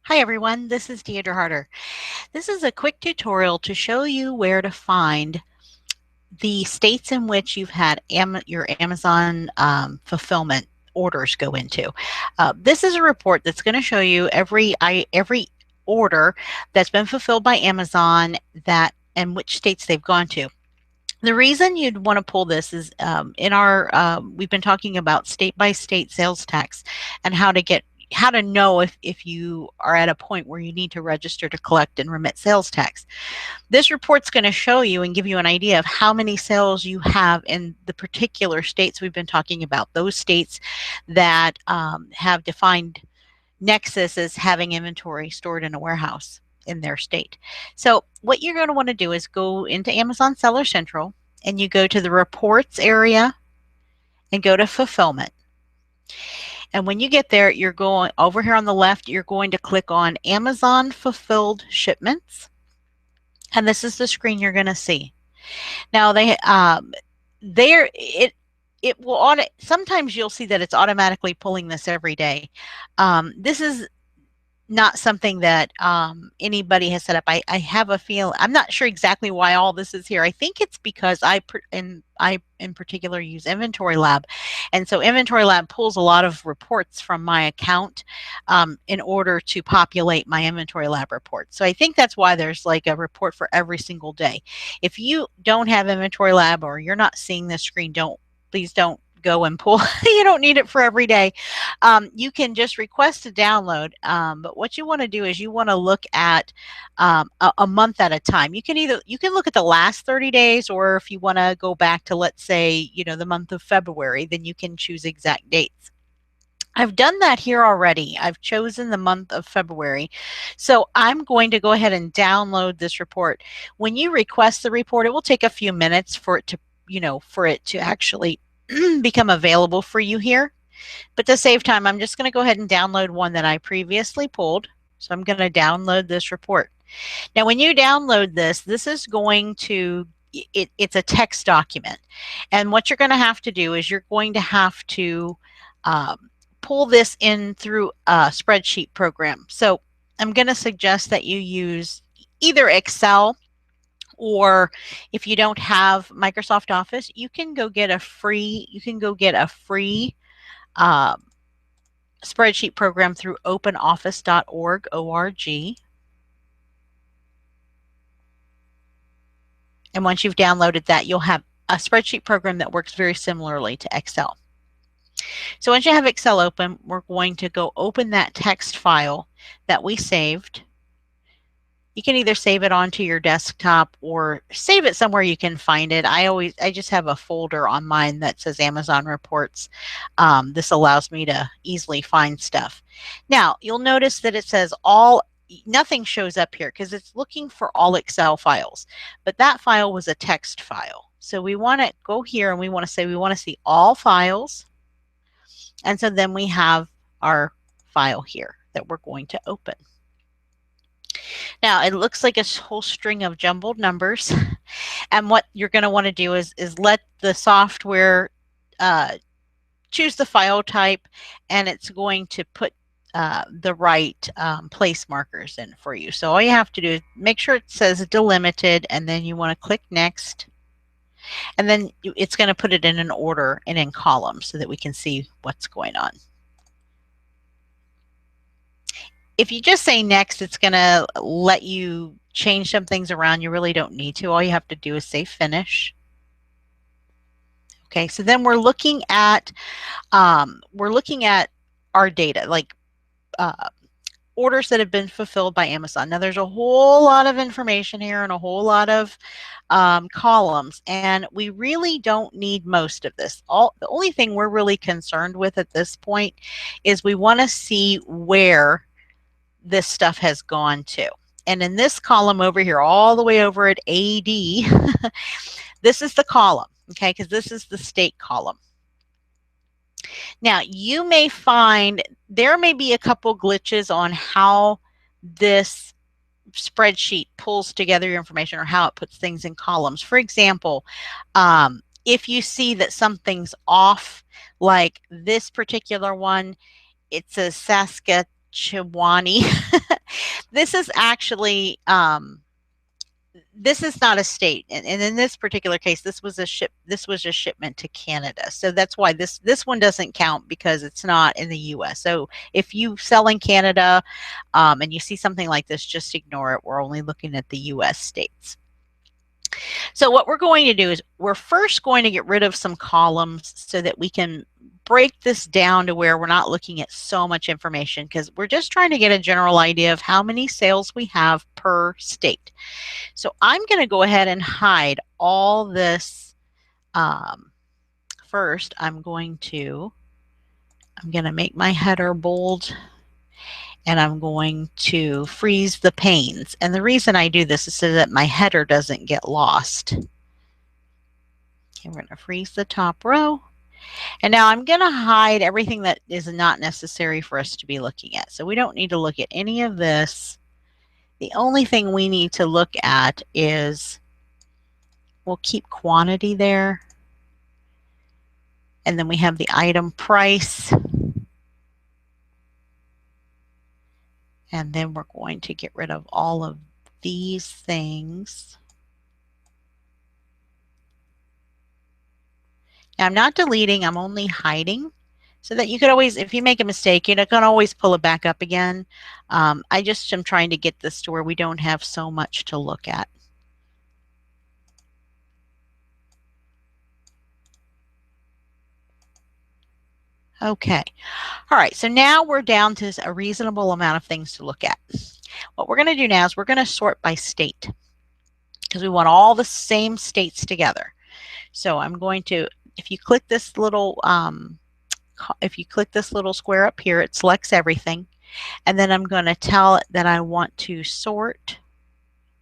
Hi everyone, this is Deidre Harder. This is a quick tutorial to show you where to find the states in which you've had your Amazon fulfillment orders go into. This is a report that's going to show you every order that's been fulfilled by Amazon that and which states they've gone to. The reason you'd want to pull this is in our we've been talking about state by state sales tax and how to know if you are at a point where you need to register to collect and remit sales tax. This report's going to show you and give you an idea of how many sales you have in the particular states we've been talking about, those states that have defined Nexus as having inventory stored in a warehouse in their state. So what you're going to want to do is go into Amazon Seller Central and you go to the reports area and go to fulfillment. And when you get there, you're going over here on the left, you're going to click on Amazon fulfilled shipments. And this is the screen you're going to see. Now it will sometimes you'll see that it's automatically pulling this every day. This is not something that anybody has set up. I have a feel. I'm not sure exactly why all this is here. I think it's because I in particular use Inventory Lab, and so Inventory Lab pulls a lot of reports from my account in order to populate my Inventory Lab report. So I think that's why there's like a report for every single day. If you don't have Inventory Lab or you're not seeing this screen, please don't go and pull. You don't need it for every day. You can just request a download, but what you want to do is you want to look at a month at a time. You can look at the last 30 days, or if you want to go back to, let's say, the month of February, then you can choose exact dates. I've done that here already. I've chosen the month of February. So I'm going to go ahead and download this report. When you request the report, it will take a few minutes for it to actually become available for you here. But to save time, I'm just going to go ahead and download one that I previously pulled. So I'm going to download this report. Now, when you download this is going to, it's a text document. And what you're going to have to do is you're going to have to pull this in through a spreadsheet program. So I'm going to suggest that you use either Excel, or if you don't have Microsoft Office, you can go get a free spreadsheet program through openoffice.org, O-R-G. And once you've downloaded that, you'll have a spreadsheet program that works very similarly to Excel. So once you have Excel open, we're going to go open that text file that we saved. You can either save it onto your desktop or save it somewhere you can find it. I just have a folder on mine that says Amazon Reports. This allows me to easily find stuff. Now, you'll notice that it says nothing shows up here because it's looking for all Excel files, but that file was a text file. So we want to go here and we want to see all files. And so then we have our file here that we're going to open. Now, it looks like a whole string of jumbled numbers. And what you're going to want to do is let the software choose the file type, and it's going to put the right place markers in for you. So all you have to do is make sure it says delimited, and then you want to click next. And then it's going to put it in an order and in columns so that we can see what's going on. If you just say next, it's going to let you change some things around. You really don't need to. All you have to do is say finish. Okay, so then we're looking at our data, like orders that have been fulfilled by Amazon. Now there's a whole lot of information here and a whole lot of columns, and we really don't need most of this. The only thing we're really concerned with at this point is we want to see where this stuff has gone to. And in this column over here, all the way over at AD, this is the column, okay, because this is the state column. Now, you may find there may be a couple glitches on how this spreadsheet pulls together your information or how it puts things in columns. For example, if you see that something's off, like this particular one, it says Chewani. This is actually this is not a state, and in this particular case, this was a shipment to Canada. So that's why this one doesn't count, because it's not in the U.S. So if you sell in Canada and you see something like this, just ignore it. We're only looking at the U.S. states. So what we're going to do is we're first going to get rid of some columns so that we can break this down to where we're not looking at so much information, because we're just trying to get a general idea of how many sales we have per state. So I'm going to go ahead and hide all this. First, I'm going to make my header bold, and I'm going to freeze the panes. And the reason I do this is so that my header doesn't get lost. Okay, we're going to freeze the top row. And now I'm going to hide everything that is not necessary for us to be looking at. So we don't need to look at any of this. The only thing we need to look at is, we'll keep quantity there. And then we have the item price. And then we're going to get rid of all of these things. Now I'm not deleting, I'm only hiding, so that you could always, if you make a mistake, you can always pull it back up again. I just am trying to get this to where we don't have so much to look at. Okay. All right, so now we're down to a reasonable amount of things to look at. What we're going to do now is we're going to sort by state, because we want all the same states together. So I'm going to, if you click this little square up here, it selects everything. And then I'm going to tell it that I want to sort.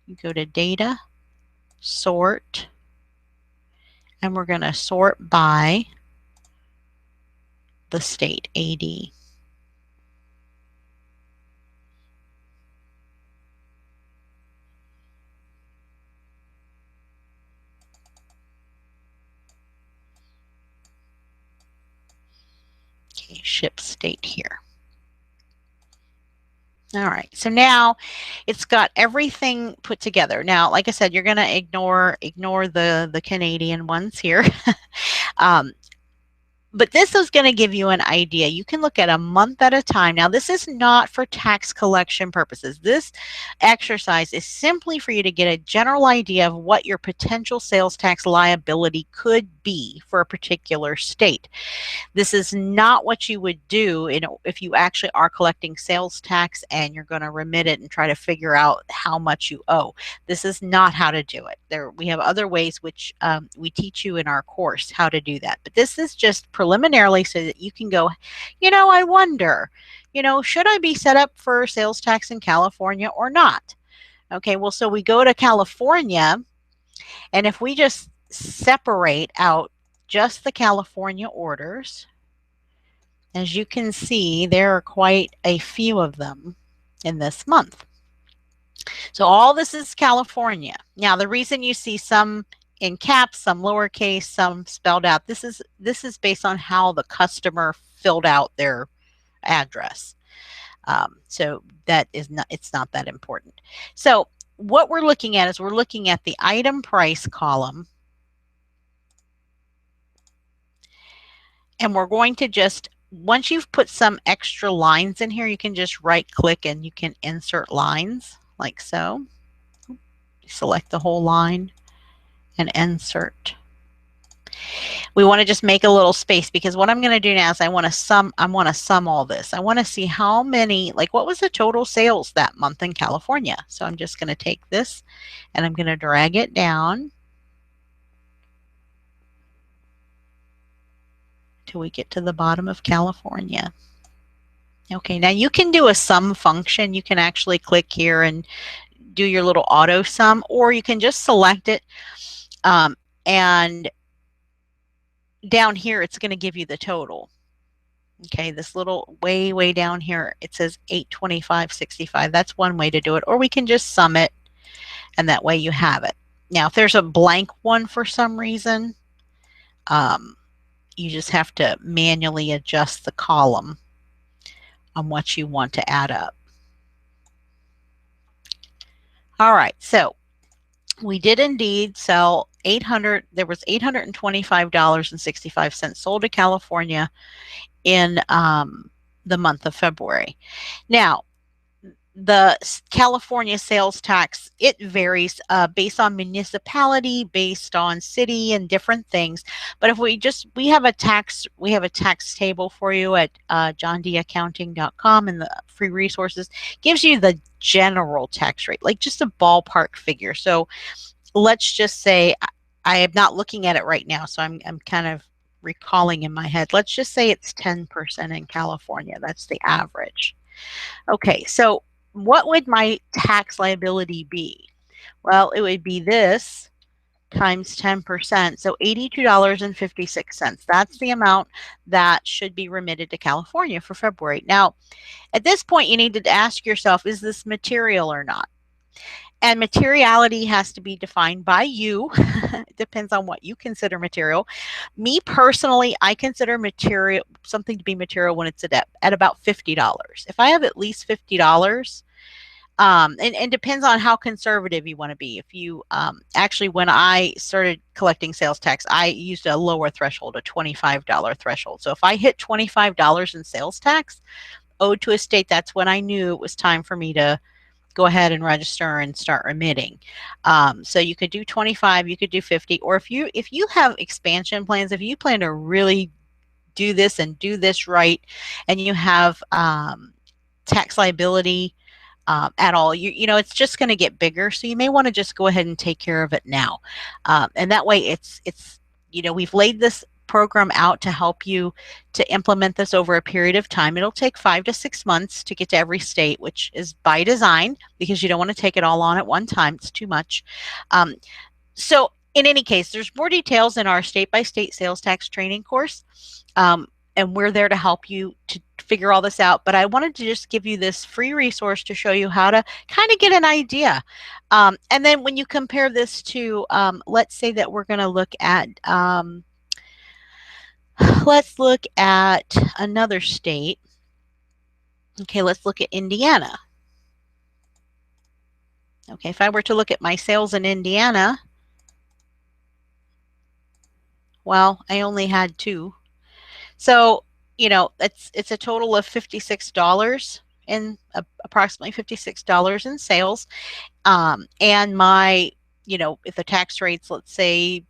You go to data, sort, and we're going to sort by the state, AD. Okay, ship state here. All right, so now it's got everything put together. Now, like I said, you're going to ignore the Canadian ones here. But this is going to give you an idea. You can look at a month at a time. Now, this is not for tax collection purposes. This exercise is simply for you to get a general idea of what your potential sales tax liability could be for a particular state. This is not what you would do if you actually are collecting sales tax and you're going to remit it and try to figure out how much you owe. This is not how to do it. We have other ways which we teach you in our course how to do that. But this is just preliminarily so that you can go, I wonder, should I be set up for sales tax in California or not? Okay, well, so we go to California, and if we just separate out just the California orders, as you can see, there are quite a few of them in this month. So all this is California. Now, the reason you see some in caps, some lowercase, some spelled out, this is based on how the customer filled out their address. So that is not, it's not that important. So what we're looking at is we're looking at the item price column, and we're going to just, once you've put some extra lines in here, you can just right click and you can insert lines like so. Select the whole line and insert. We want to just make a little space, because what I'm going to do now is I want to sum all this. I want to see how many, like what was the total sales that month in California. So I'm just going to take this and I'm going to drag it down till we get to the bottom of California. Okay, now you can do a sum function. You can actually click here and do your little auto sum, or you can just select it and down here it's going to give you the total. Okay, this little way down here, it says 825.65. That's one way to do it, or we can just sum it, and that way you have it. Now, if there's a blank one for some reason, you just have to manually adjust the column on what you want to add up. All right, so we did indeed sell 800, there was $825.65 sold to California in the month of February. Now, the California sales tax, it varies based on municipality, based on city, and different things. But if we have a tax table for you at johndeaccounting.com, and the free resources gives you the general tax rate, like just a ballpark figure. So let's just say, I am not looking at it right now, so I'm kind of recalling in my head. Let's just say it's 10% in California. That's the average. Okay, so what would my tax liability be? Well, it would be this times 10%, so $82.56. That's the amount that should be remitted to California for February. Now, at this point, you need to ask yourself, is this material or not? And materiality has to be defined by you. It depends on what you consider material. Me personally, I consider material something to be material when it's at about $50. If I have at least $50, and depends on how conservative you want to be. If you actually, when I started collecting sales tax, I used a lower threshold, a $25 threshold. So if I hit $25 in sales tax owed to a state, that's when I knew it was time for me to go ahead and register and start remitting. So you could do 25, you could do 50, or if you have expansion plans, if you plan to really do this and do this right, and you have tax liability at all, you know it's just going to get bigger. So you may want to just go ahead and take care of it now, and that way it's we've laid this program out to help you to implement this over a period of time. It'll take 5 to 6 months to get to every state, which is by design because you don't want to take it all on at one time. It's too much. So in any case, there's more details in our state-by-state sales tax training course, and we're there to help you to figure all this out. But I wanted to just give you this free resource to show you how to kind of get an idea. And then when you compare this to, let's say that we're going to look at, let's look at another state. Okay, let's look at Indiana. Okay, if I were to look at my sales in Indiana, well, I only had 2. So, it's a total of $56 in approximately $56 in sales. And my, if the tax rates, let's say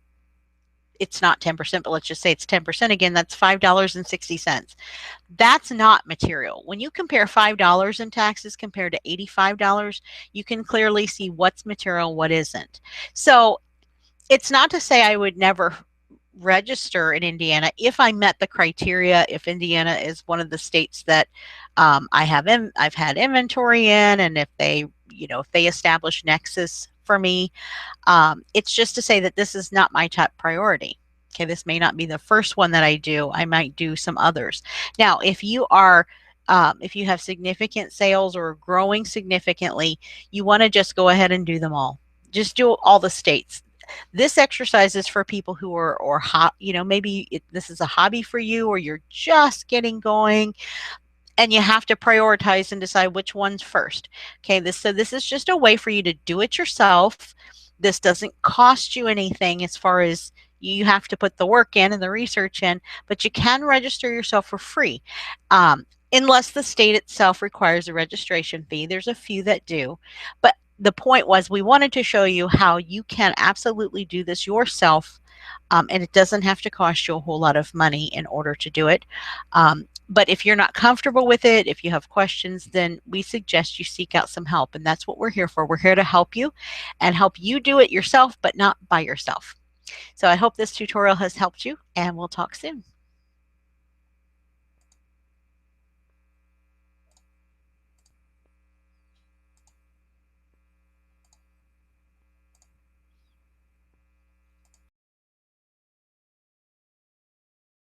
it's not 10%, but let's just say it's 10% again, that's $5.60. That's not material. When you compare $5 in taxes compared to $85, you can clearly see what's material, what isn't. So it's not to say I would never register in Indiana if I met the criteria, if Indiana is one of the states that I've had inventory in, and if they establish nexus for me. It's just to say that this is not my top priority. Okay, this may not be the first one that I do. I might do some others. Now, if you have significant sales or growing significantly, you want to just go ahead and do them all. Just do all the states. This exercise is for people who are maybe this is a hobby for you, or you're just getting going and you have to prioritize and decide which one's first. Okay, so this is just a way for you to do it yourself. This doesn't cost you anything as far as you have to put the work in and the research in, but you can register yourself for free. Unless the state itself requires a registration fee. There's a few that do. But the point was, we wanted to show you how you can absolutely do this yourself, and it doesn't have to cost you a whole lot of money in order to do it. But if you're not comfortable with it, if you have questions, then we suggest you seek out some help. And that's what we're here for. We're here to help you and help you do it yourself, but not by yourself. So I hope this tutorial has helped you, and we'll talk soon.